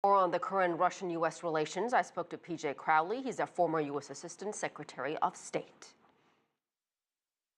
More on the current Russian-U.S. relations, I spoke to PJ Crowley. He's a former U.S. Assistant Secretary of State.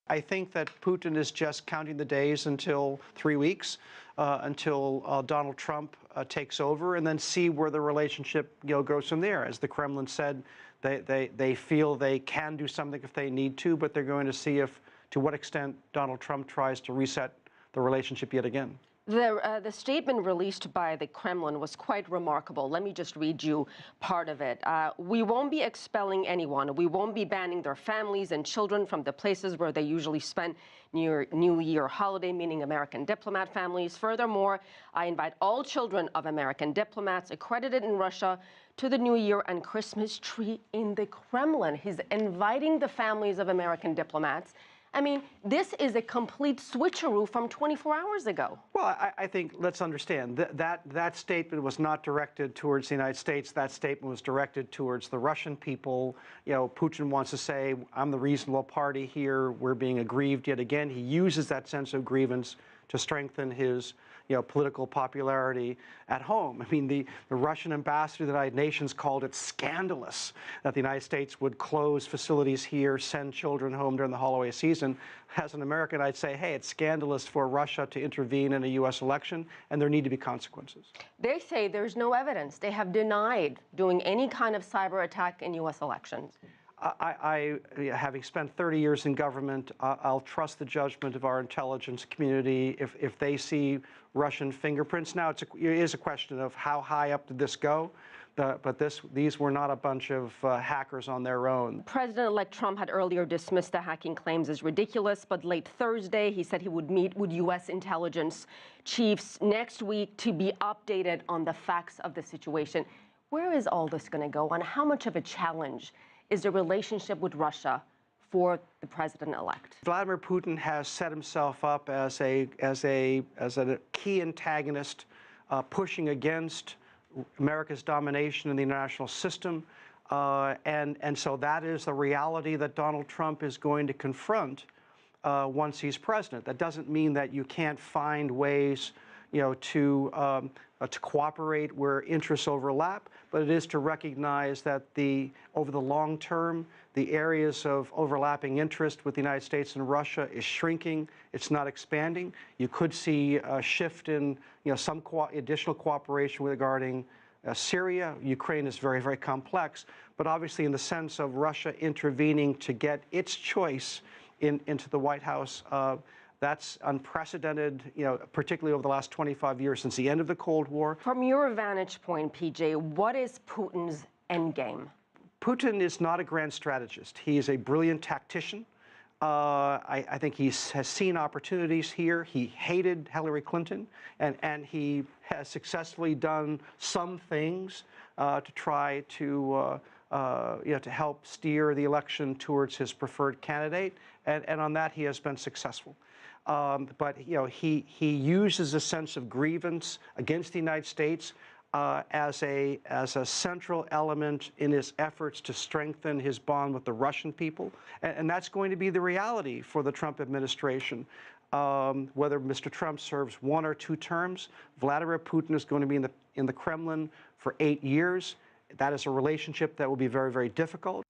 I think that Putin is just counting the days until 3 weeks, until Donald Trump takes over, and then see where the relationship goes from there. As the Kremlin said, they feel they can do something if they need to, but they're going to see to what extent Donald Trump tries to reset the relationship yet again. The statement released by the Kremlin was quite remarkable. Let me just read you part of it. We won't be expelling anyone. We won't be banning their families and children from the places where they usually spend New Year holiday, meaning American diplomat families. Furthermore, I invite all children of American diplomats accredited in Russia to the New Year and Christmas tree in the Kremlin. He's inviting the families of American diplomats. I mean, this is a complete switcheroo from 24 hours ago. Well, I think let's understand that statement was not directed towards the United States. That statement was directed towards the Russian people. Putin wants to say, I'm the reasonable party here. We're being aggrieved yet again. He uses that sense of grievance to strengthen his political popularity at home. I mean, the Russian ambassador to the United Nations called it scandalous that the United States would close facilities here, send children home during the holiday season. As an American, I'd say, hey, it's scandalous for Russia to intervene in a U.S. election, and there need to be consequences. They say there's no evidence. They have denied doing any kind of cyber attack in U.S. elections. Having spent 30 years in government, I'll trust the judgment of our intelligence community if they see Russian fingerprints. Now, it is a question of how high up did this go, but these were not a bunch of hackers on their own. President-elect Trump had earlier dismissed the hacking claims as ridiculous, but late Thursday, he said he would meet with U.S. intelligence chiefs next week to be updated on the facts of the situation. Where is all this going to go, and how much of a challenge is the relationship with Russia for the president-elect? Vladimir Putin has set himself up as a key antagonist, pushing against America's domination in the international system, and so that is the reality that Donald Trump is going to confront once he's president. That doesn't mean that you can't find ways, to cooperate where interests overlap, but it is to recognize that over the long term, the areas of overlapping interest with the United States and Russia is shrinking. It's not expanding. You could see a shift in, some additional cooperation regarding Syria. Ukraine is very, very complex, but obviously in the sense of Russia intervening to get its choice into the White House, that's unprecedented, particularly over the last 25 years since the end of the Cold War. From your vantage point, PJ, what is Putin's endgame? Putin is not a grand strategist. He is a brilliant tactician. I think he has seen opportunities here. He hated Hillary Clinton, and he has successfully done some things to try to help steer the election towards his preferred candidate, and on that he has been successful. But he uses a sense of grievance against the United States as a central element in his efforts to strengthen his bond with the Russian people, and that's going to be the reality for the Trump administration. Whether Mr. Trump serves 1 or 2 terms, Vladimir Putin is going to be in the Kremlin for 8 years. That is a relationship that will be very, very difficult.